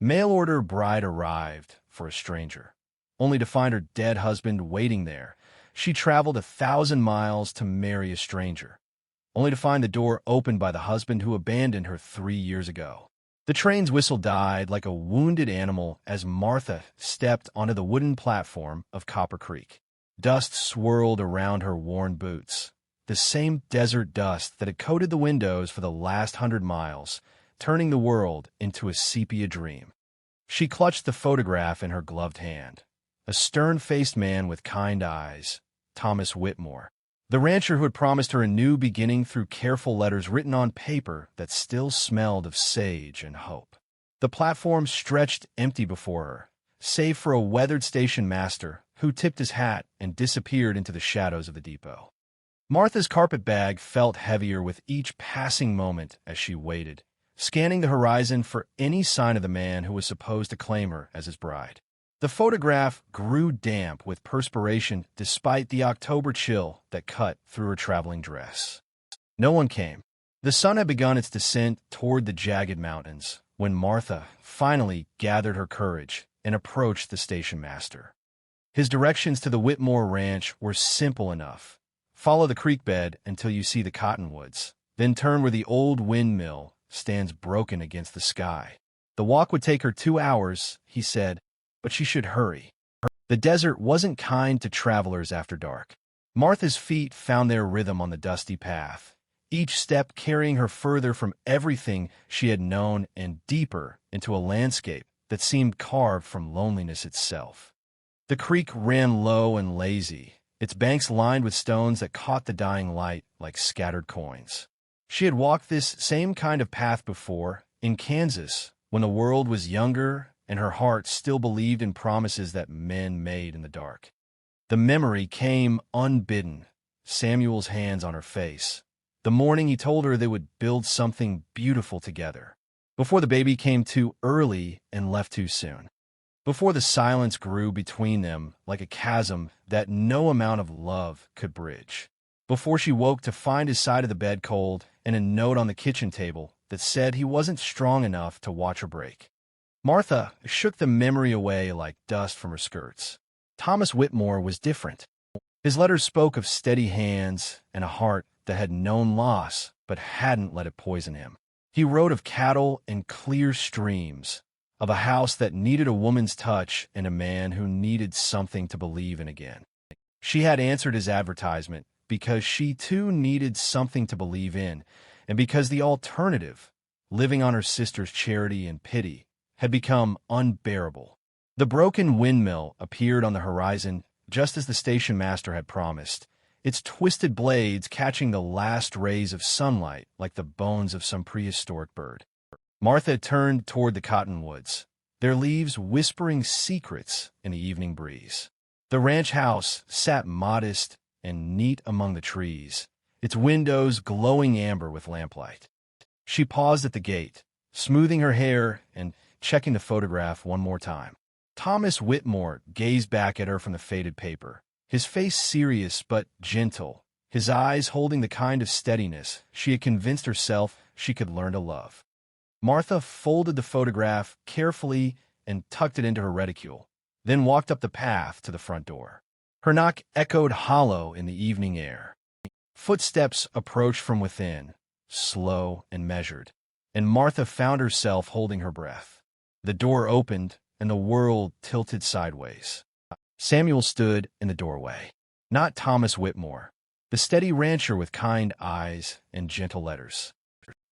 Mail-order bride arrived for a stranger, only to find her dead husband waiting there. She traveled 1,000 miles to marry a stranger, only to find the door opened by the husband who abandoned her 3 years ago. The train's whistle died like a wounded animal as Martha stepped onto the wooden platform of Copper Creek. Dust swirled around her worn boots, the same desert dust that had coated the windows for the last 100 miles, turning the world into a sepia dream. She clutched the photograph in her gloved hand. A stern-faced man with kind eyes, Thomas Whitmore. The rancher who had promised her a new beginning through careful letters written on paper that still smelled of sage and hope. The platform stretched empty before her, save for a weathered station master who tipped his hat and disappeared into the shadows of the depot. Martha's carpet bag felt heavier with each passing moment as she waited, scanning the horizon for any sign of the man who was supposed to claim her as his bride. The photograph grew damp with perspiration despite the October chill that cut through her traveling dress. No one came. The sun had begun its descent toward the jagged mountains when Martha finally gathered her courage and approached the station master. His directions to the Whitmore ranch were simple enough. Follow the creek bed until you see the cottonwoods, then turn where the old windmill stands broken against the sky. The walk would take her 2 hours, he said, but she should hurry. The desert wasn't kind to travelers after dark. Martha's feet found their rhythm on the dusty path, each step carrying her further from everything she had known and deeper into a landscape that seemed carved from loneliness itself. The creek ran low and lazy, its banks lined with stones that caught the dying light like scattered coins. She had walked this same kind of path before, in Kansas, when the world was younger and her heart still believed in promises that men made in the dark. The memory came unbidden, Samuel's hands on her face, the morning he told her they would build something beautiful together, before the baby came too early and left too soon, before the silence grew between them like a chasm that no amount of love could bridge, before she woke to find his side of the bed cold and a note on the kitchen table that said he wasn't strong enough to watch her break. Martha shook the memory away like dust from her skirts. Thomas Whitmore was different. His letters spoke of steady hands and a heart that had known loss but hadn't let it poison him. He wrote of cattle and clear streams, of a house that needed a woman's touch and a man who needed something to believe in again. She had answered his advertisement because she too needed something to believe in, and because the alternative, living on her sister's charity and pity, had become unbearable. The broken windmill appeared on the horizon just as the station master had promised, its twisted blades catching the last rays of sunlight like the bones of some prehistoric bird. Martha turned toward the cottonwoods, their leaves whispering secrets in the evening breeze. The ranch house sat modest and neat among the trees, its windows glowing amber with lamplight. She paused at the gate, smoothing her hair and checking the photograph one more time. Thomas Whitmore gazed back at her from the faded paper, his face serious but gentle, his eyes holding the kind of steadiness she had convinced herself she could learn to love. Martha folded the photograph carefully and tucked it into her reticule, then walked up the path to the front door. Her knock echoed hollow in the evening air. Footsteps approached from within, slow and measured, and Martha found herself holding her breath. The door opened, and the world tilted sideways. Samuel stood in the doorway. Not Thomas Whitmore, the steady rancher with kind eyes and gentle letters.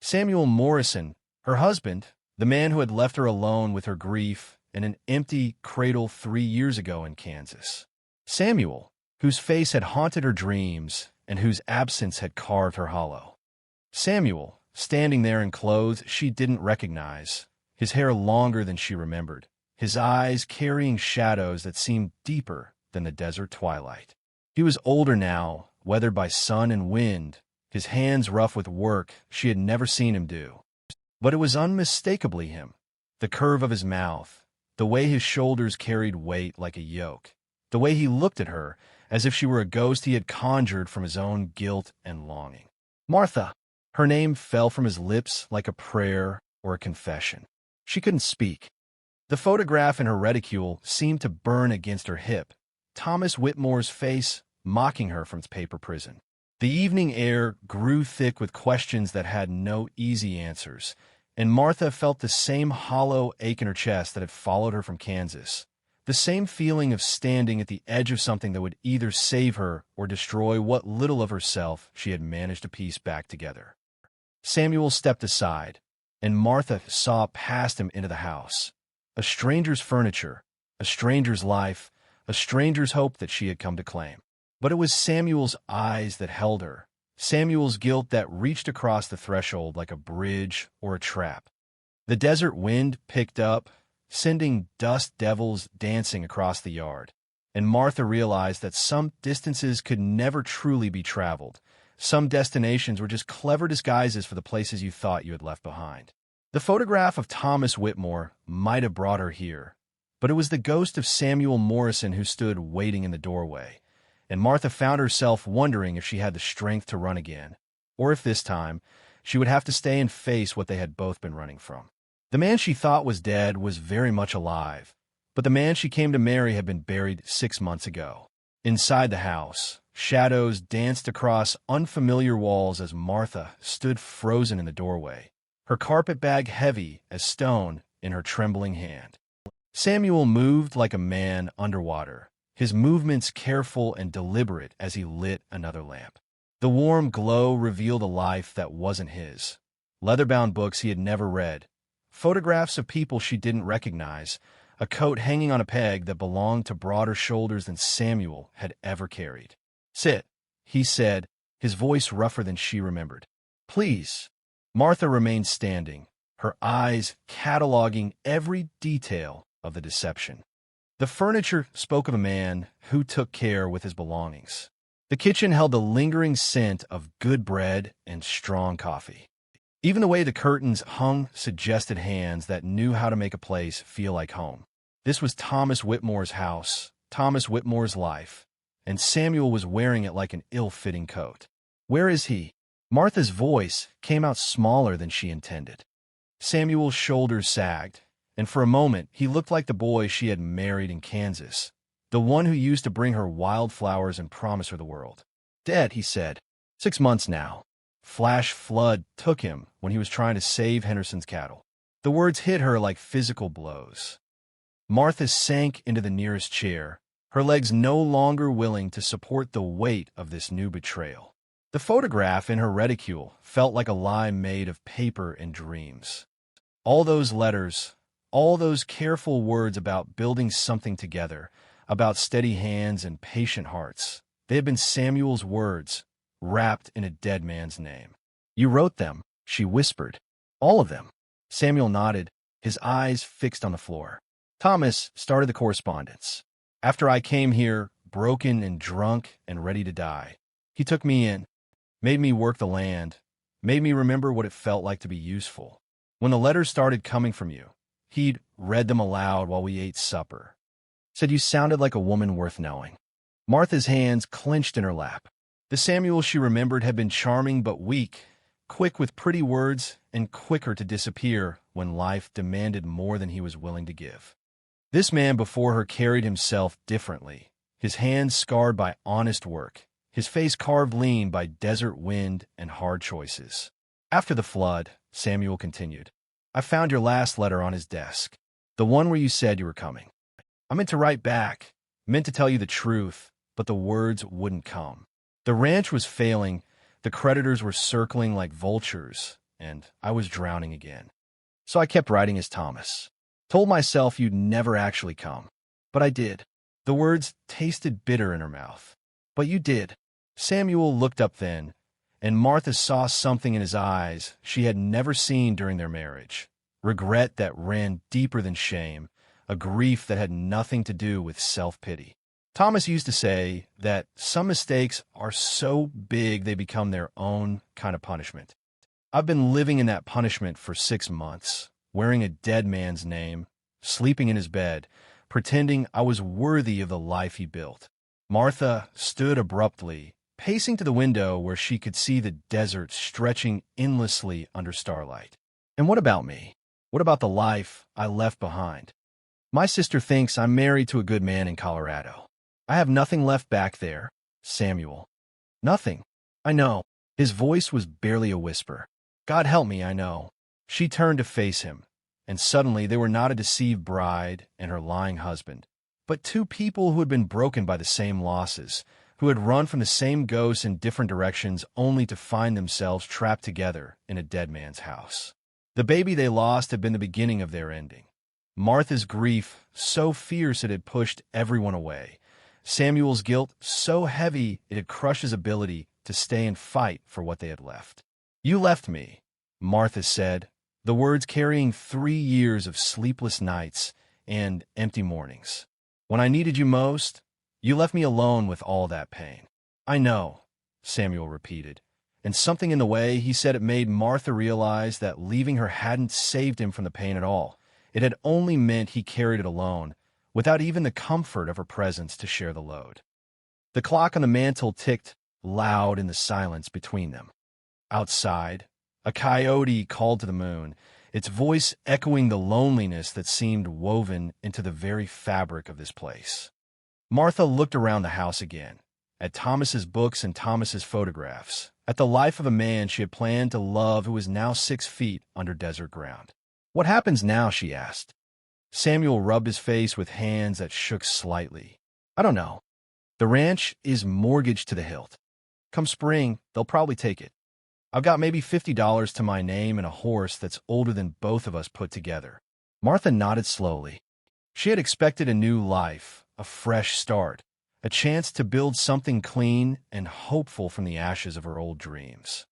Samuel Morrison, her husband, the man who had left her alone with her grief in an empty cradle 3 years ago in Kansas. Samuel, whose face had haunted her dreams and whose absence had carved her hollow. Samuel, standing there in clothes she didn't recognize, his hair longer than she remembered, his eyes carrying shadows that seemed deeper than the desert twilight. He was older now, weathered by sun and wind, his hands rough with work she had never seen him do. But it was unmistakably him. The curve of his mouth, the way his shoulders carried weight like a yoke, the way he looked at her as if she were a ghost he had conjured from his own guilt and longing. Martha! Her name fell from his lips like a prayer or a confession. She couldn't speak. The photograph in her reticule seemed to burn against her hip, Thomas Whitmore's face mocking her from its paper prison. The evening air grew thick with questions that had no easy answers, and Martha felt the same hollow ache in her chest that had followed her from Kansas. The same feeling of standing at the edge of something that would either save her or destroy what little of herself she had managed to piece back together. Samuel stepped aside, and Martha saw past him into the house. A stranger's furniture, a stranger's life, a stranger's hope that she had come to claim. But it was Samuel's eyes that held her, Samuel's guilt that reached across the threshold like a bridge or a trap. The desert wind picked up, sending dust devils dancing across the yard, and Martha realized that some distances could never truly be traveled. Some destinations were just clever disguises for the places you thought you had left behind. The photograph of Thomas Whitmore might have brought her here, but it was the ghost of Samuel Morrison who stood waiting in the doorway, and Martha found herself wondering if she had the strength to run again, or if this time she would have to stay and face what they had both been running from. The man she thought was dead was very much alive, but the man she came to marry had been buried 6 months ago. Inside the house, shadows danced across unfamiliar walls as Martha stood frozen in the doorway, her carpet bag heavy as stone in her trembling hand. Samuel moved like a man underwater, his movements careful and deliberate as he lit another lamp. The warm glow revealed a life that wasn't his. Leather-bound books he had never read, photographs of people she didn't recognize, a coat hanging on a peg that belonged to broader shoulders than Samuel had ever carried. "Sit," he said, his voice rougher than she remembered. "Please." Martha remained standing, her eyes cataloging every detail of the deception. The furniture spoke of a man who took care with his belongings. The kitchen held the lingering scent of good bread and strong coffee. Even the way the curtains hung suggested hands that knew how to make a place feel like home. This was Thomas Whitmore's house, Thomas Whitmore's life, and Samuel was wearing it like an ill-fitting coat. "Where is he?" Martha's voice came out smaller than she intended. Samuel's shoulders sagged, and for a moment he looked like the boy she had married in Kansas, the one who used to bring her wildflowers and promise her the world. "Dead," he said. 6 months now. Flash flood took him when he was trying to save Henderson's cattle. The words hit her like physical blows. Martha sank into the nearest chair, her legs no longer willing to support the weight of this new betrayal. The photograph in her reticule felt like a lie made of paper and dreams. All those letters, all those careful words about building something together, about steady hands and patient hearts, they had been Samuel's words, wrapped in a dead man's name. "You wrote them," she whispered. "All of them." Samuel nodded, his eyes fixed on the floor. "Thomas started the correspondence. After I came here, broken and drunk and ready to die, he took me in, made me work the land, made me remember what it felt like to be useful. When the letters started coming from you, he'd read them aloud while we ate supper. Said you sounded like a woman worth knowing." Martha's hands clenched in her lap. The Samuel she remembered had been charming but weak, quick with pretty words and quicker to disappear when life demanded more than he was willing to give. This man before her carried himself differently, his hands scarred by honest work, his face carved lean by desert wind and hard choices. "After the flood," Samuel continued, "I found your last letter on his desk, the one where you said you were coming. I meant to write back, meant to tell you the truth, but the words wouldn't come. The ranch was failing, the creditors were circling like vultures, and I was drowning again. So I kept writing as Thomas. Told myself you'd never actually come. But I did." The words tasted bitter in her mouth. "But you did." Samuel looked up then, and Martha saw something in his eyes she had never seen during their marriage. Regret that ran deeper than shame, a grief that had nothing to do with self-pity. Thomas used to say that some mistakes are so big they become their own kind of punishment. I've been living in that punishment for 6 months, wearing a dead man's name, sleeping in his bed, pretending I was worthy of the life he built. Martha stood abruptly, pacing to the window where she could see the desert stretching endlessly under starlight. "And what about me? What about the life I left behind?" My sister thinks I'm married to a good man in Colorado. I have nothing left back there, Samuel. Nothing. I know. His voice was barely a whisper. God help me, I know. She turned to face him, and suddenly they were not a deceived bride and her lying husband, but two people who had been broken by the same losses, who had run from the same ghosts in different directions only to find themselves trapped together in a dead man's house. The baby they lost had been the beginning of their ending. Martha's grief, so fierce it had pushed everyone away. Samuel's guilt, so heavy it had crushed his ability to stay and fight for what they had left. You left me, Martha said, the words carrying 3 years of sleepless nights and empty mornings. When I needed you most, you left me alone with all that pain. I know, Samuel repeated, and something in the way he said it made Martha realize that leaving her hadn't saved him from the pain at all. It had only meant he carried it alone, without even the comfort of her presence to share the load. The clock on the mantel ticked loud in the silence between them. Outside, a coyote called to the moon, its voice echoing the loneliness that seemed woven into the very fabric of this place. Martha looked around the house again, at Thomas's books and Thomas's photographs, at the life of a man she had planned to love who was now 6 feet under desert ground. What happens now, she asked. Samuel rubbed his face with hands that shook slightly. I don't know. The ranch is mortgaged to the hilt. Come spring, they'll probably take it. I've got maybe $50 to my name and a horse that's older than both of us put together. Martha nodded slowly. She had expected a new life, a fresh start, a chance to build something clean and hopeful from the ashes of her old dreams.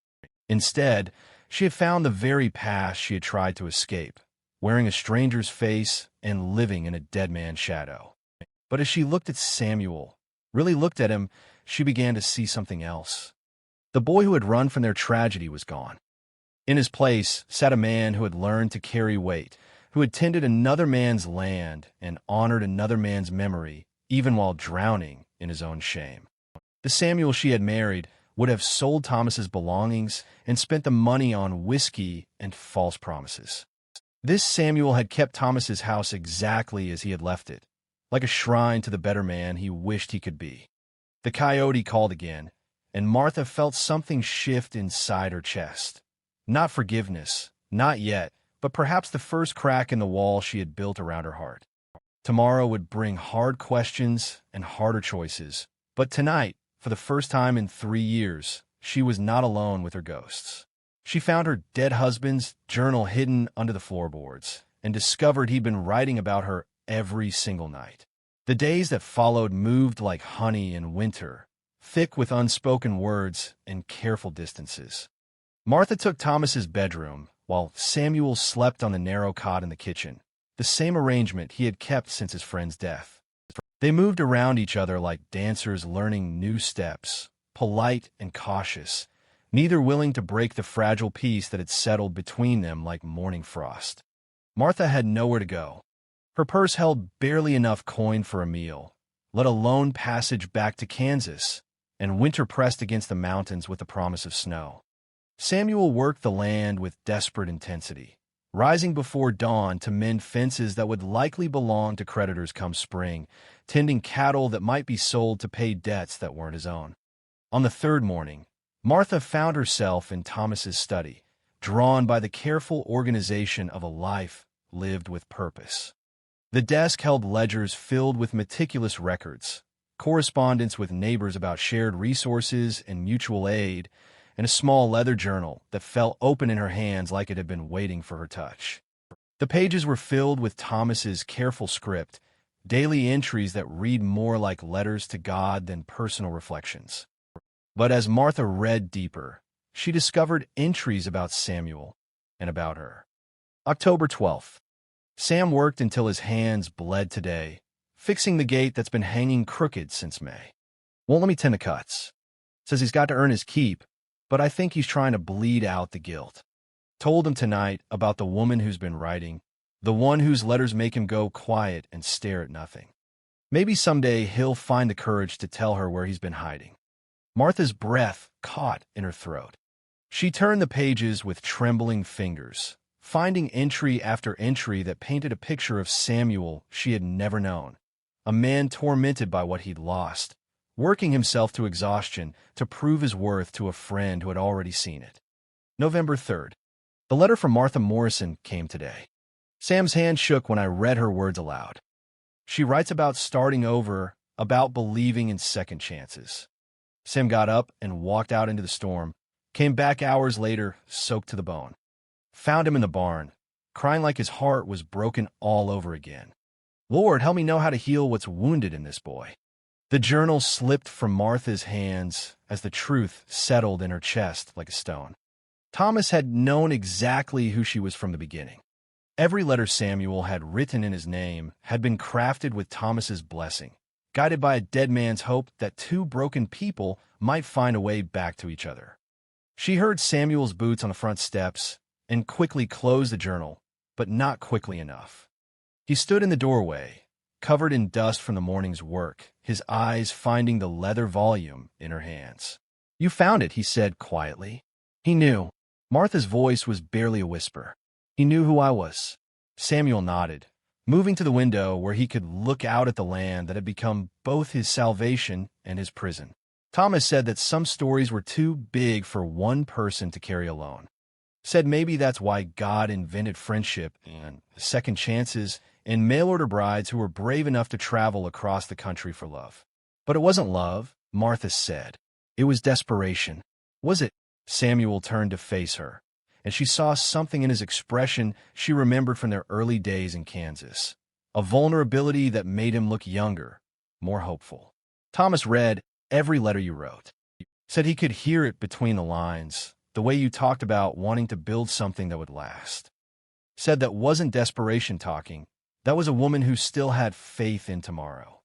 Instead, she had found the very past she had tried to escape, wearing a stranger's face and living in a dead man's shadow. But as she looked at Samuel, really looked at him, she began to see something else. The boy who had run from their tragedy was gone. In his place sat a man who had learned to carry weight, who had tended another man's land and honored another man's memory, even while drowning in his own shame. The Samuel she had married would have sold Thomas's belongings and spent the money on whiskey and false promises. This Samuel had kept Thomas's house exactly as he had left it, like a shrine to the better man he wished he could be. The coyote called again, and Martha felt something shift inside her chest. Not forgiveness, not yet, but perhaps the first crack in the wall she had built around her heart. Tomorrow would bring hard questions and harder choices, but tonight, for the first time in 3 years, she was not alone with her ghosts. She found her dead husband's journal hidden under the floorboards and discovered he'd been writing about her every single night. The days that followed moved like honey in winter, thick with unspoken words and careful distances. Martha took Thomas's bedroom, while Samuel slept on the narrow cot in the kitchen, the same arrangement he had kept since his friend's death. They moved around each other like dancers learning new steps, polite and cautious, neither willing to break the fragile peace that had settled between them like morning frost. Martha had nowhere to go. Her purse held barely enough coin for a meal, let alone passage back to Kansas, and winter pressed against the mountains with the promise of snow. Samuel worked the land with desperate intensity, rising before dawn to mend fences that would likely belong to creditors come spring, tending cattle that might be sold to pay debts that weren't his own. On the third morning, Martha found herself in Thomas's study, drawn by the careful organization of a life lived with purpose. The desk held ledgers filled with meticulous records, correspondence with neighbors about shared resources and mutual aid, and a small leather journal that fell open in her hands like it had been waiting for her touch. The pages were filled with Thomas's careful script, daily entries that read more like letters to God than personal reflections. But as Martha read deeper, she discovered entries about Samuel and about her. October 12th. Sam worked until his hands bled today, fixing the gate that's been hanging crooked since May. Won't let me tend the cuts. Says he's got to earn his keep, but I think he's trying to bleed out the guilt. Told him tonight about the woman who's been writing, the one whose letters make him go quiet and stare at nothing. Maybe someday he'll find the courage to tell her where he's been hiding. Martha's breath caught in her throat. She turned the pages with trembling fingers, finding entry after entry that painted a picture of Samuel she had never known, a man tormented by what he'd lost, working himself to exhaustion to prove his worth to a friend who had already seen it. November 3rd. The letter from Martha Morrison came today. Sam's hand shook when I read her words aloud. She writes about starting over, about believing in second chances. Sam got up and walked out into the storm, came back hours later, soaked to the bone. Found him in the barn, crying like his heart was broken all over again. Lord, help me know how to heal what's wounded in this boy. The journal slipped from Martha's hands as the truth settled in her chest like a stone. Thomas had known exactly who she was from the beginning. Every letter Samuel had written in his name had been crafted with Thomas's blessing, guided by a dead man's hope that two broken people might find a way back to each other. She heard Samuel's boots on the front steps and quickly closed the journal, but not quickly enough. He stood in the doorway, covered in dust from the morning's work, his eyes finding the leather volume in her hands. "You found it," he said quietly. He knew. Martha's voice was barely a whisper. He knew who I was. Samuel nodded, moving to the window where he could look out at the land that had become both his salvation and his prison. Thomas said that some stories were too big for one person to carry alone. Said maybe that's why God invented friendship and second chances and mail-order brides who were brave enough to travel across the country for love. But it wasn't love, Martha said. It was desperation. Was it? Samuel turned to face her, and she saw something in his expression she remembered from their early days in Kansas, a vulnerability that made him look younger, more hopeful. Thomas read every letter you wrote. Said he could hear it between the lines, the way you talked about wanting to build something that would last. Said that wasn't desperation talking. That was a woman who still had faith in tomorrow.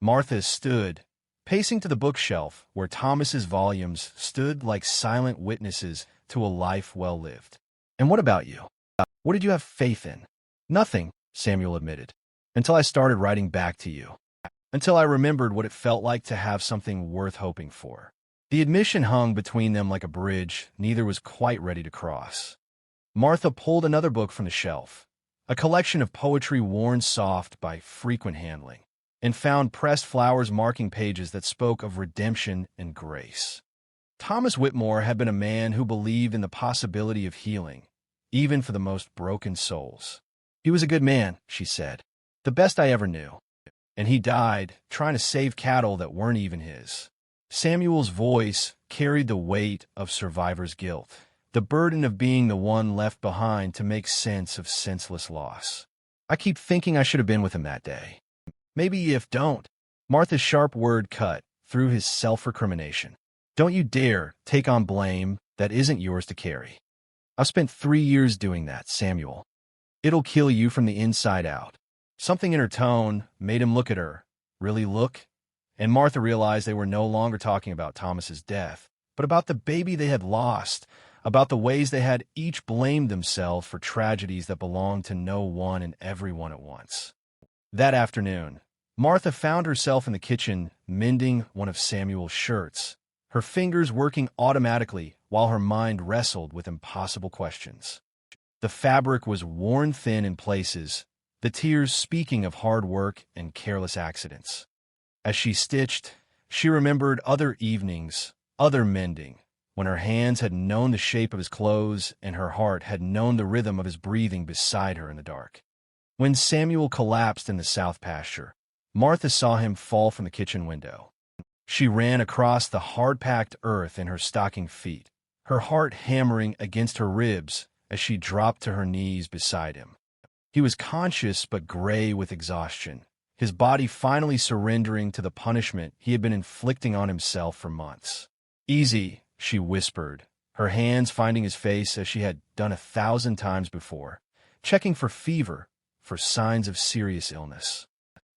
Martha stood, pacing to the bookshelf where Thomas's volumes stood like silent witnesses to a life well lived. "And what about you? What did you have faith in?" "Nothing," Samuel admitted, "until I started writing back to you. Until I remembered what it felt like to have something worth hoping for." The admission hung between them like a bridge neither was quite ready to cross. Martha pulled another book from the shelf, a collection of poetry worn soft by frequent handling, and found pressed flowers marking pages that spoke of redemption and grace. Thomas Whitmore had been a man who believed in the possibility of healing, even for the most broken souls. "He was a good man," she said, "the best I ever knew. And he died trying to save cattle that weren't even his." Samuel's voice carried the weight of survivor's guilt, the burden of being the one left behind to make sense of senseless loss. "I keep thinking I should have been with him that day. Maybe if don't." Martha's sharp word cut through his self-recrimination. "Don't you dare take on blame that isn't yours to carry. I've spent 3 years doing that, Samuel. It'll kill you from the inside out." Something in her tone made him look at her, really look, and Martha realized they were no longer talking about Thomas's death, but about the baby they had lost, about the ways they had each blamed themselves for tragedies that belonged to no one and everyone at once. That afternoon, Martha found herself in the kitchen mending one of Samuel's shirts, her fingers working automatically while her mind wrestled with impossible questions. The fabric was worn thin in places, the tears speaking of hard work and careless accidents. As she stitched, she remembered other evenings, other mending, when her hands had known the shape of his clothes and her heart had known the rhythm of his breathing beside her in the dark. When Samuel collapsed in the south pasture, Martha saw him fall from the kitchen window. She ran across the hard-packed earth in her stocking feet, her heart hammering against her ribs as she dropped to her knees beside him. He was conscious but gray with exhaustion, his body finally surrendering to the punishment he had been inflicting on himself for months. "Easy," she whispered, her hands finding his face as she had done 1,000 times before, checking for fever, for signs of serious illness.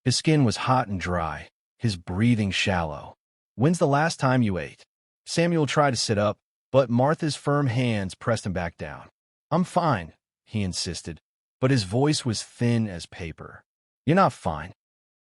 His skin was hot and dry, his breathing shallow. "When's the last time you ate?" Samuel tried to sit up, but Martha's firm hands pressed him back down. "I'm fine," he insisted, but his voice was thin as paper. "You're not fine.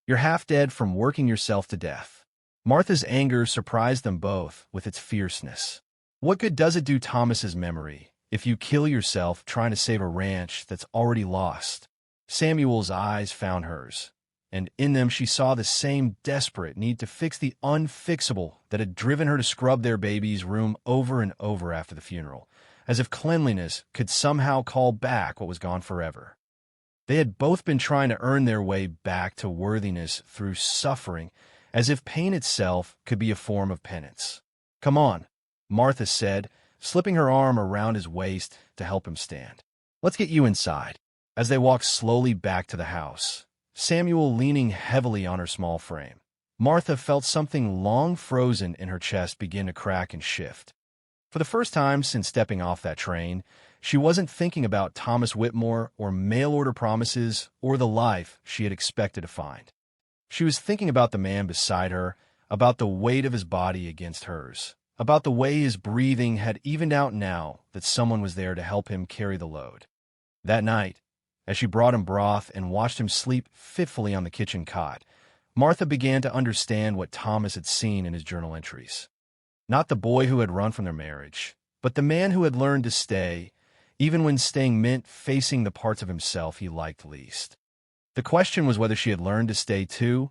You're half dead from working yourself to death." Martha's anger surprised them both with its fierceness. What good does it do Thomas's memory, if you kill yourself trying to save a ranch that's already lost. Samuel's eyes found hers, and in them she saw the same desperate need to fix the unfixable that had driven her to scrub their baby's room over and over after the funeral, as if cleanliness could somehow call back what was gone forever. They had both been trying to earn their way back to worthiness through suffering, as if pain itself could be a form of penance. "Come on," Martha said, slipping her arm around his waist to help him stand. "Let's get you inside." As they walked slowly back to the house, Samuel leaning heavily on her small frame, Martha felt something long frozen in her chest begin to crack and shift. For the first time since stepping off that train, she wasn't thinking about Thomas Whitmore or mail-order promises or the life she had expected to find. She was thinking about the man beside her, about the weight of his body against hers, about the way his breathing had evened out now that someone was there to help him carry the load. That night, as she brought him broth and watched him sleep fitfully on the kitchen cot, Martha began to understand what Thomas had seen in his journal entries. Not the boy who had run from their marriage, but the man who had learned to stay, even when staying meant facing the parts of himself he liked least. The question was whether she had learned to stay too,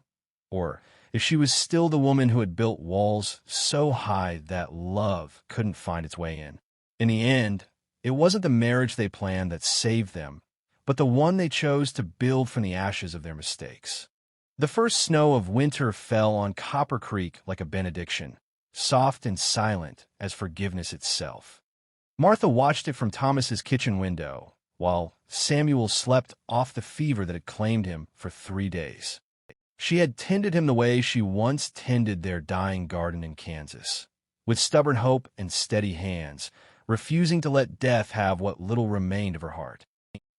or if she was still the woman who had built walls so high that love couldn't find its way in. In the end, it wasn't the marriage they planned that saved them, but the one they chose to build from the ashes of their mistakes. The first snow of winter fell on Copper Creek like a benediction, soft and silent as forgiveness itself. Martha watched it from Thomas's kitchen window, while Samuel slept off the fever that had claimed him for 3 days. She had tended him the way she once tended their dying garden in Kansas, with stubborn hope and steady hands, refusing to let death have what little remained of her heart.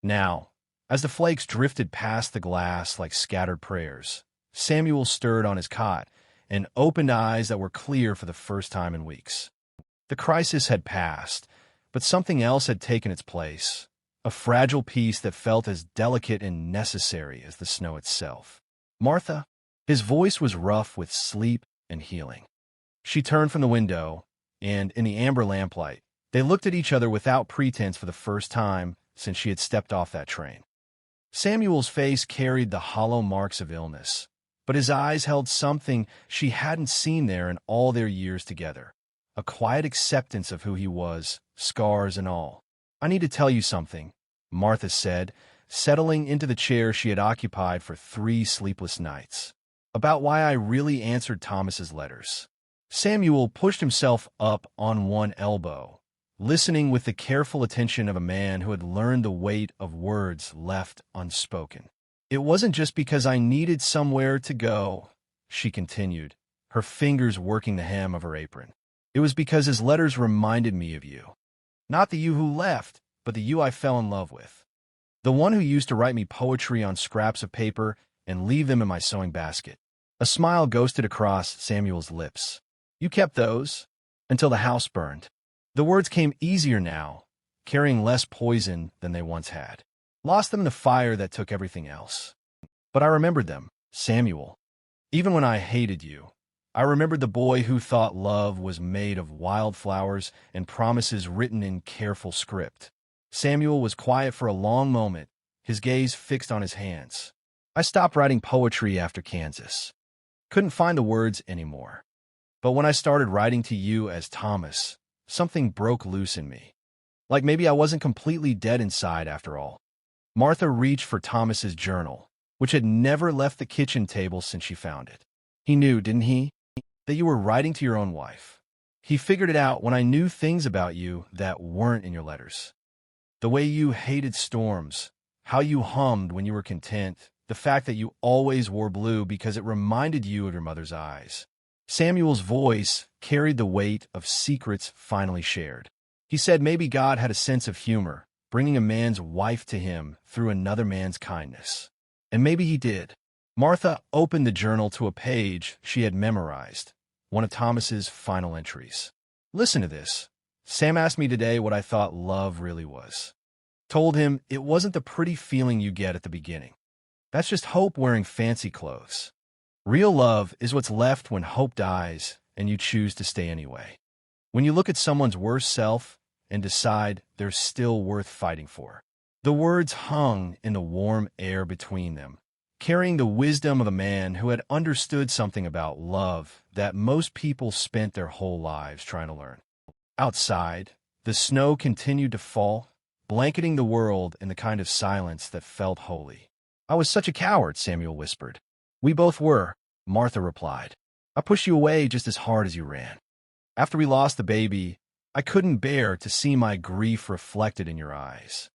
Now, as the flakes drifted past the glass like scattered prayers, Samuel stirred on his cot and opened eyes that were clear for the first time in weeks. The crisis had passed, but something else had taken its place, a fragile peace that felt as delicate and necessary as the snow itself. "Martha?" His voice was rough with sleep and healing. She turned from the window, and in the amber lamplight, they looked at each other without pretense for the first time since she had stepped off that train. Samuel's face carried the hollow marks of illness, but his eyes held something she hadn't seen there in all their years together, a quiet acceptance of who he was, scars and all. "I need to tell you something," Martha said, settling into the chair she had occupied for 3 sleepless nights, "about why I really answered Thomas's letters." Samuel pushed himself up on one elbow, listening with the careful attention of a man who had learned the weight of words left unspoken. "It wasn't just because I needed somewhere to go," she continued, her fingers working the hem of her apron. "It was because his letters reminded me of you. Not the you who left, but the you I fell in love with. The one who used to write me poetry on scraps of paper and leave them in my sewing basket." A smile ghosted across Samuel's lips. "You kept those until the house burned." The words came easier now, carrying less poison than they once had. "Lost them in the fire that took everything else. But I remembered them, Samuel. Even when I hated you, I remembered the boy who thought love was made of wildflowers and promises written in careful script." Samuel was quiet for a long moment, his gaze fixed on his hands. "I stopped writing poetry after Kansas. Couldn't find the words anymore. But when I started writing to you as Thomas, something broke loose in me. Like maybe I wasn't completely dead inside after all." Martha reached for Thomas's journal, which had never left the kitchen table since she found it. "He knew, didn't he, that you were writing to your own wife? He figured it out when I knew things about you that weren't in your letters. The way you hated storms, how you hummed when you were content, the fact that you always wore blue because it reminded you of your mother's eyes." Samuel's voice carried the weight of secrets finally shared. He said maybe God had a sense of humor, bringing a man's wife to him through another man's kindness. And maybe he did. Martha opened the journal to a page she had memorized, one of Thomas's final entries. "Listen to this. Sam asked me today what I thought love really was. Told him it wasn't the pretty feeling you get at the beginning. That's just hope wearing fancy clothes. Real love is what's left when hope dies and you choose to stay anyway. When you look at someone's worst self and decide they're still worth fighting for. The words hung in the warm air between them, carrying the wisdom of a man who had understood something about love that most people spent their whole lives trying to learn. Outside, the snow continued to fall, blanketing the world in the kind of silence that felt holy. "I was such a coward," Samuel whispered. "We both were," Martha replied. "I pushed you away just as hard as you ran. After we lost the baby, I couldn't bear to see my grief reflected in your eyes.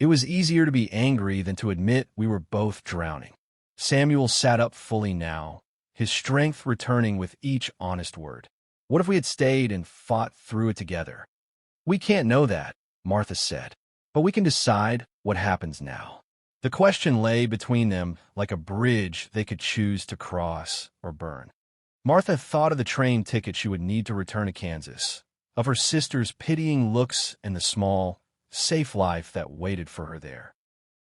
It was easier to be angry than to admit we were both drowning." Samuel sat up fully now, his strength returning with each honest word. "What if we had stayed and fought through it together?" "We can't know that," Martha said, "but we can decide what happens now." The question lay between them like a bridge they could choose to cross or burn. Martha thought of the train ticket she would need to return to Kansas, of her sister's pitying looks and the small, safe life that waited for her there.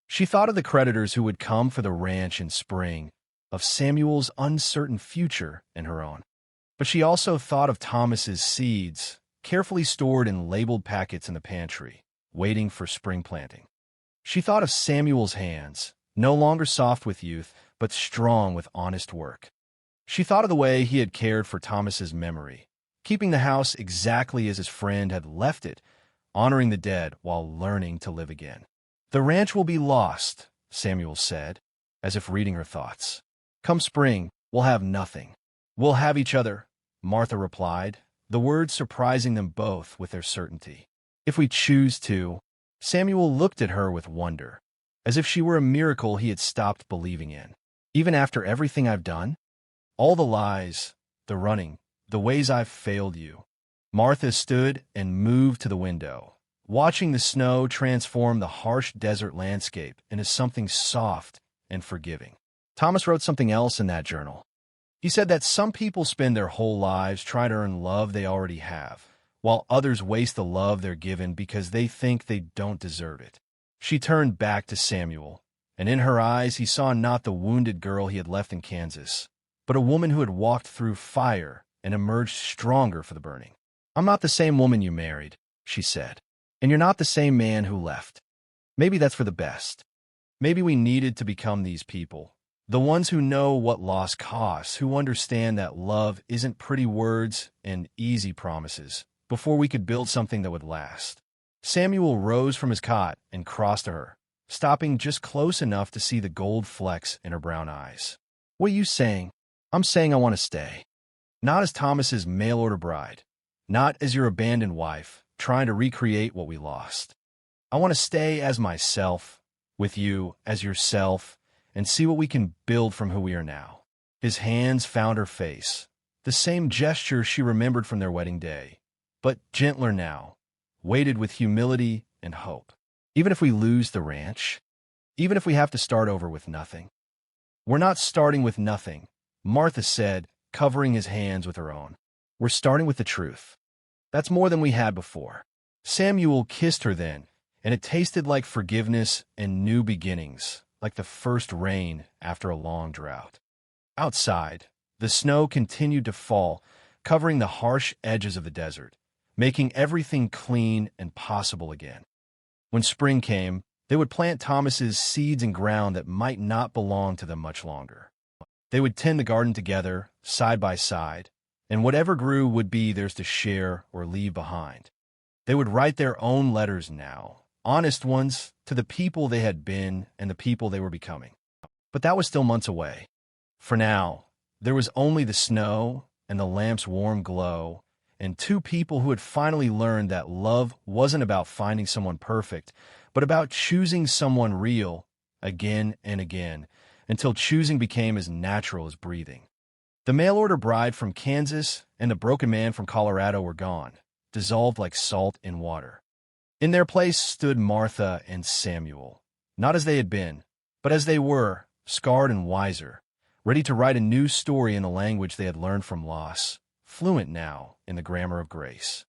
She thought of the creditors who would come for the ranch in spring, of Samuel's uncertain future and her own. But she also thought of Thomas's seeds, carefully stored in labeled packets in the pantry, waiting for spring planting. She thought of Samuel's hands, no longer soft with youth, but strong with honest work. She thought of the way he had cared for Thomas's memory, keeping the house exactly as his friend had left it, honoring the dead while learning to live again. "The ranch will be lost," Samuel said, as if reading her thoughts. "Come spring, we'll have nothing." "We'll have each other," Martha replied, the words surprising them both with their certainty. "If we choose to." Samuel looked at her with wonder, as if she were a miracle he had stopped believing in. "Even after everything I've done? All the lies, the running, the ways I've failed you." Martha stood and moved to the window, watching the snow transform the harsh desert landscape into something soft and forgiving. Thomas wrote something else in that journal. He said that some people spend their whole lives trying to earn love they already have, while others waste the love they're given because they think they don't deserve it. She turned back to Samuel, and in her eyes he saw not the wounded girl he had left in Kansas, but a woman who had walked through fire and emerged stronger for the burning. "I'm not the same woman you married," she said, "and you're not the same man who left. Maybe that's for the best. Maybe we needed to become these people, the ones who know what loss costs, who understand that love isn't pretty words and easy promises, before we could build something that would last." Samuel rose from his cot and crossed to her, stopping just close enough to see the gold flecks in her brown eyes. "What are you saying?" "I'm saying I want to stay. Not as Thomas's mail-order bride, not as your abandoned wife, trying to recreate what we lost. I want to stay as myself, with you as yourself, and see what we can build from who we are now." His hands found her face, the same gesture she remembered from their wedding day, but gentler now, weighted with humility and hope. "Even if we lose the ranch, even if we have to start over with nothing." "We're not starting with nothing," Martha said, covering his hands with her own. "We're starting with the truth. That's more than we had before." Samuel kissed her then, and it tasted like forgiveness and new beginnings, like the first rain after a long drought. Outside, the snow continued to fall, covering the harsh edges of the desert, making everything clean and possible again. When spring came, they would plant Thomas's seeds in ground that might not belong to them much longer. They would tend the garden together, side by side, and whatever grew would be theirs to share or leave behind. They would write their own letters now, honest ones, to the people they had been and the people they were becoming. But that was still months away. For now, there was only the snow and the lamp's warm glow, and two people who had finally learned that love wasn't about finding someone perfect, but about choosing someone real again and again, until choosing became as natural as breathing. The mail-order bride from Kansas and the broken man from Colorado were gone, dissolved like salt in water. In their place stood Martha and Samuel, not as they had been, but as they were, scarred and wiser, ready to write a new story in the language they had learned from loss, fluent now in the grammar of grace.